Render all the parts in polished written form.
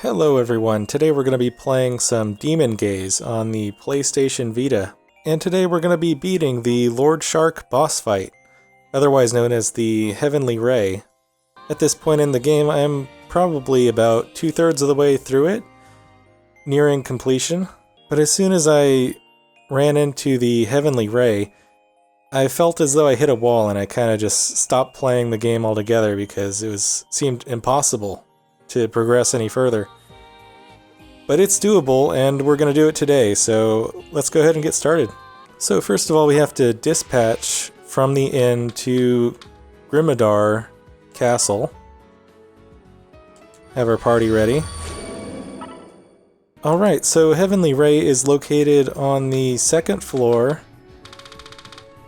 Hello everyone, today we're going to be playing some Demon Gaze on the PlayStation Vita. And today we're going to be beating the Lord Shark boss fight, otherwise known as the Heavenly Ray. At this point in the game, I'm probably about 2/3 of the way through it, nearing completion. But as soon as I ran into the Heavenly Ray, I felt as though I hit a wall and I kind of just stopped playing the game altogether because it seemed impossible to progress any further. But it's doable, and we're going to do it today, so let's go ahead and get started. So first of all, we have to dispatch from the inn to Grimmadar Castle. Have our party ready. Alright, so Heavenly Ray is located on the second floor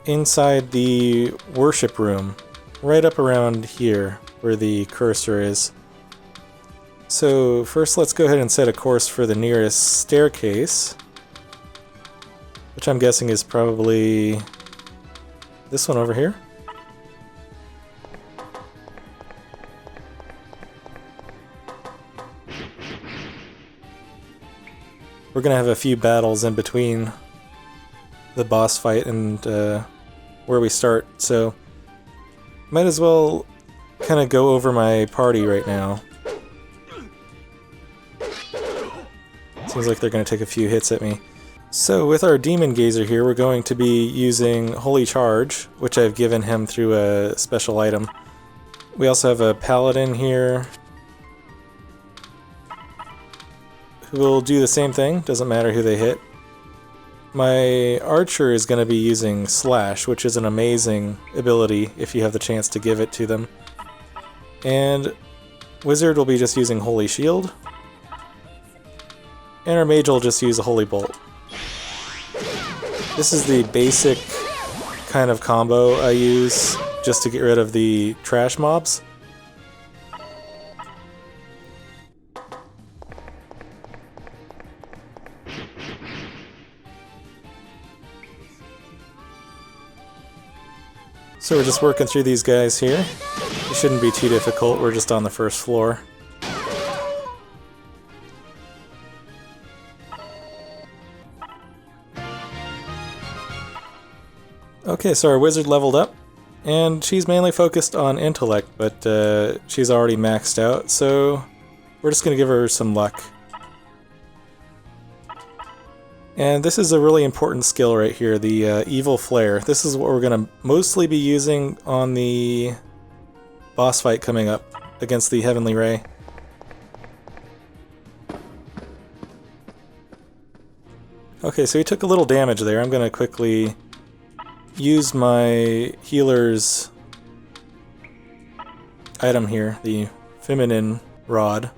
inside the worship room, right up around here where the cursor is. So first let's go ahead and set a course for the nearest staircase, which I'm guessing is probably this one over here. We're gonna have a few battles in between the boss fight and where we start, so might as well kind of go over my party right now. Seems like they're going to take a few hits at me. So with our Demon Gazer here, we're going to be using Holy Charge, which I've given him through a special item. We also have a Paladin here who will do the same thing, doesn't matter who they hit. My Archer is going to be using Slash, which is an amazing ability if you have the chance to give it to them. And Wizard will be just using Holy Shield. And our Mage will just use a Holy Bolt. This is the basic kind of combo I use just to get rid of the trash mobs. So we're just working through these guys here. It shouldn't be too difficult, we're just on the first floor. Okay, so our wizard leveled up, and she's mainly focused on intellect, but she's already maxed out, so we're just going to give her some luck. And this is a really important skill right here, the Evil Flare. This is what we're going to mostly be using on the boss fight coming up against the Heavenly Ray. Okay, so he took a little damage there. I'm going to quickly use my healer's item here, the Feminine Rod,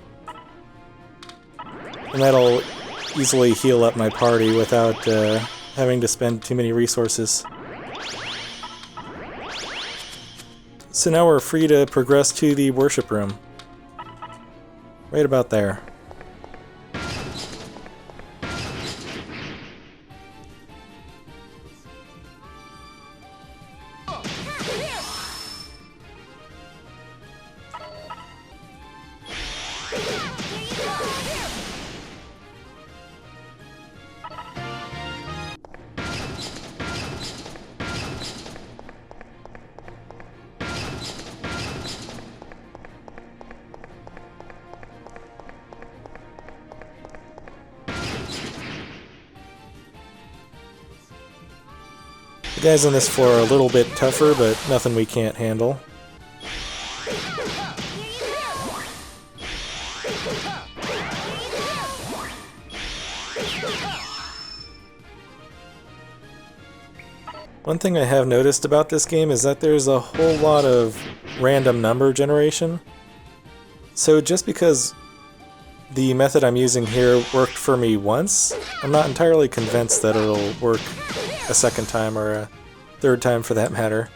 and that'll easily heal up my party without having to spend too many resources. So now we're free to progress to the worship room. Right about there. The guys in this floor are a little bit tougher, but nothing we can't handle. One thing I have noticed about this game is that there's a whole lot of random number generation. So just because the method I'm using here worked for me once, I'm not entirely convinced that it'll work a second time or a third time for that matter.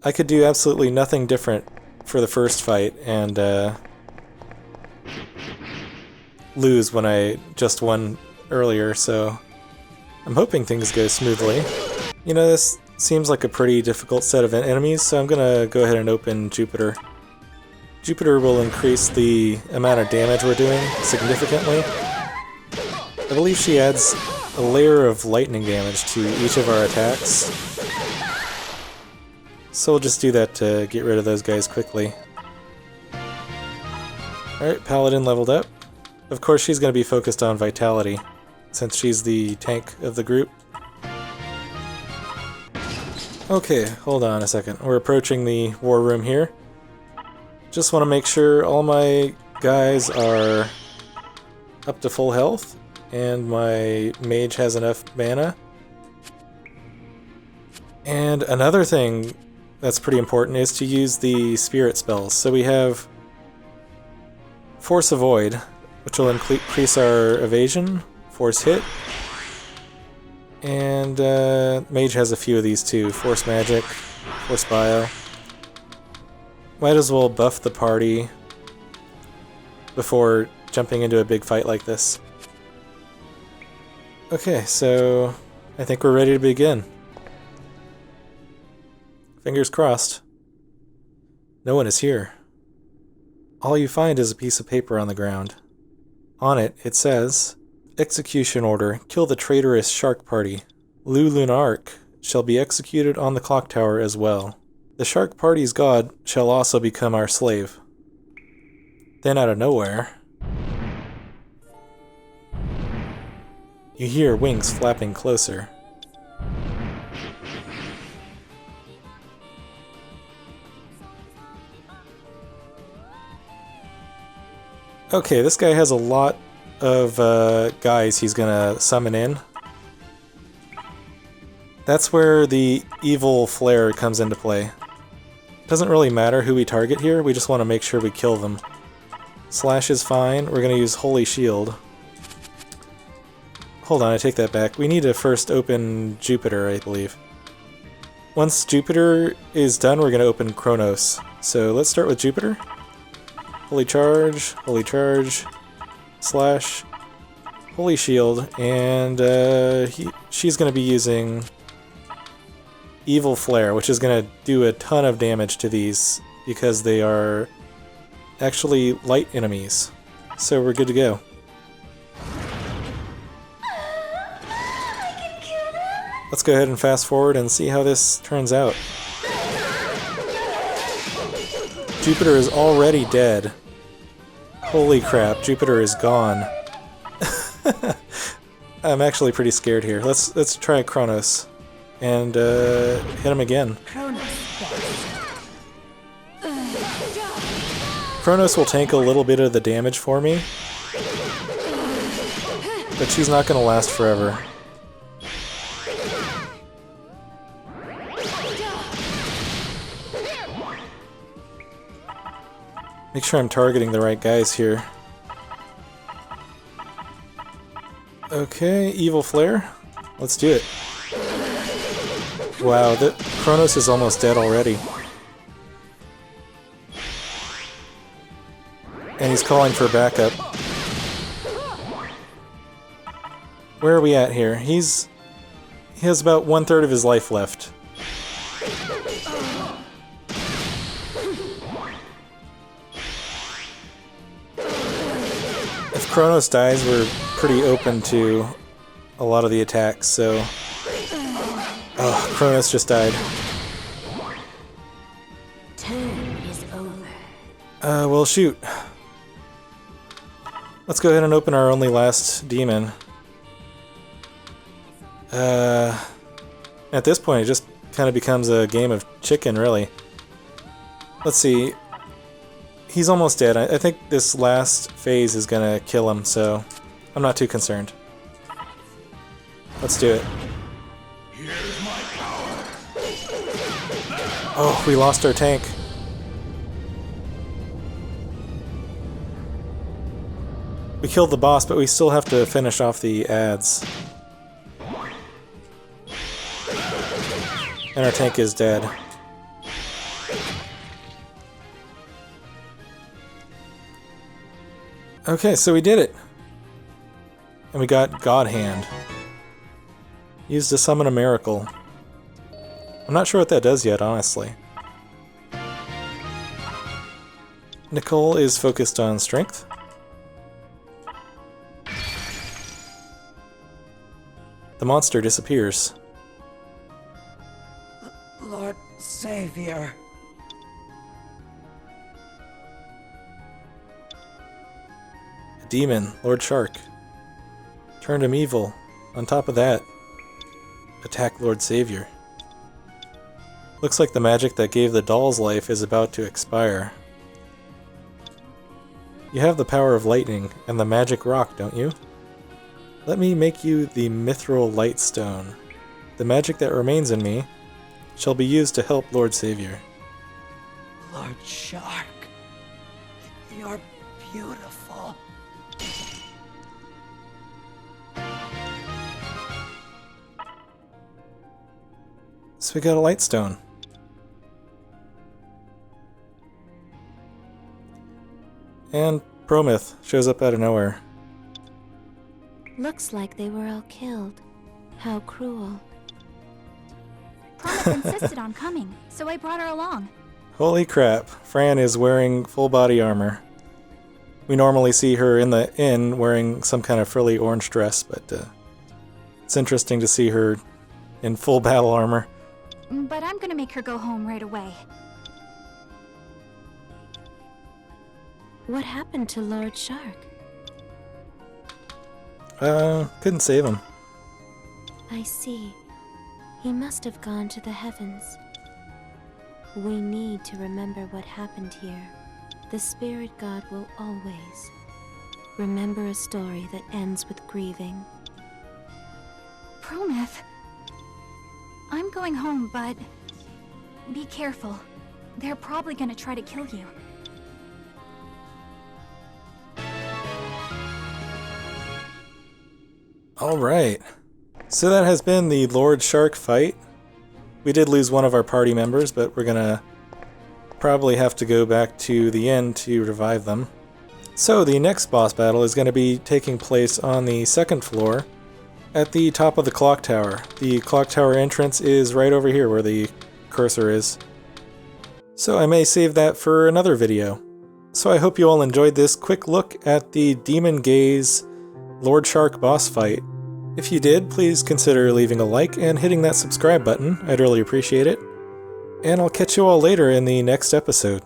I could do absolutely nothing different for the first fight and lose when I just won earlier, so I'm hoping things go smoothly. You know, this seems like a pretty difficult set of enemies, so I'm gonna go ahead and open Jupiter. Jupiter will increase the amount of damage we're doing significantly. I believe she adds a layer of lightning damage to each of our attacks. So we'll just do that to get rid of those guys quickly. Alright, Paladin leveled up. Of course she's going to be focused on Vitality, since she's the tank of the group. Okay, hold on a second. We're approaching the war room here. Just want to make sure all my guys are up to full health, and my mage has enough mana. And another thing that's pretty important is to use the spirit spells. So we have Force Avoid, which will increase our evasion, Force Hit, and Mage has a few of these too. Force Magic, Force Bio. Might as well buff the party before jumping into a big fight like this. Okay, so I think we're ready to begin. Fingers crossed. No one is here. All you find is a piece of paper on the ground. On it, it says, Execution Order, kill the traitorous shark party. Lunark shall be executed on the clock tower as well. The shark party's god shall also become our slave. Then out of nowhere, you hear wings flapping closer. Okay, this guy has a lot of guys he's gonna summon in. That's where the evil flare comes into play. Doesn't really matter who we target here, we just want to make sure we kill them. Slash is fine, we're gonna use Holy Shield. Hold on, I take that back. We need to first open Jupiter, I believe. Once Jupiter is done, we're gonna open Kronos. So let's start with Jupiter. Holy Charge, Slash, Holy Shield, and she's going to be using Evil Flare, which is going to do a ton of damage to these because they are actually light enemies. So we're good to go. Let's go ahead and fast forward and see how this turns out. Jupiter is already dead. Holy crap, Jupiter is gone. I'm actually pretty scared here. Let's try Kronos and hit him again. Kronos will tank a little bit of the damage for me, but she's not going to last forever. Make sure I'm targeting the right guys here. Okay, Evil Flare. Let's do it. Wow, the Kronos is almost dead already. And he's calling for backup. Where are we at here? He has about 1/3 of his life left. If Kronos dies, we're pretty open to a lot of the attacks, so... Oh, Kronos just died. Turn is over. Well, shoot. Let's go ahead and open our only last demon. At this point, it just kind of becomes a game of chicken, really. Let's see. He's almost dead. I think this last phase is gonna kill him, so I'm not too concerned. Let's do it. Here's my power. Oh, we lost our tank. We killed the boss, but we still have to finish off the ads. And our tank is dead. Okay, so we did it. And we got God Hand. Used to summon a miracle. I'm not sure what that does yet, honestly. Nicole is focused on strength. The monster disappears. Lord Savior. A demon, Lord Shark. Turned him evil. On top of that, attack Lord Savior. Looks like the magic that gave the doll's life is about to expire. You have the power of lightning and the magic rock, don't you? Let me make you the mithril light stone. The magic that remains in me shall be used to help Lord Savior. Lord Shark. You're beautiful. So we got a light stone. And Prometh shows up out of nowhere. Looks like they were all killed. How cruel. Promise insisted on coming, so I brought her along. Holy crap, Fran is wearing full body armor. We normally see her in the inn wearing some kind of frilly orange dress, but it's interesting to see her in full battle armor. But I'm gonna make her go home right away. What happened to Lord Shark? Couldn't save him. I see. He must have gone to the heavens. We need to remember what happened here. The spirit god will always remember a story that ends with grieving. Prometh. I'm going home, but be careful. They're probably gonna try to kill you. Alright. So that has been the Lord Shark fight. We did lose one of our party members, but we're gonna probably have to go back to the inn to revive them. So the next boss battle is going to be taking place on the second floor at the top of the clock tower. The clock tower entrance is right over here where the cursor is. So I may save that for another video. So I hope you all enjoyed this quick look at the Demon Gaze Lord Shark boss fight. If you did, please consider leaving a like and hitting that subscribe button. I'd really appreciate it. And I'll catch you all later in the next episode.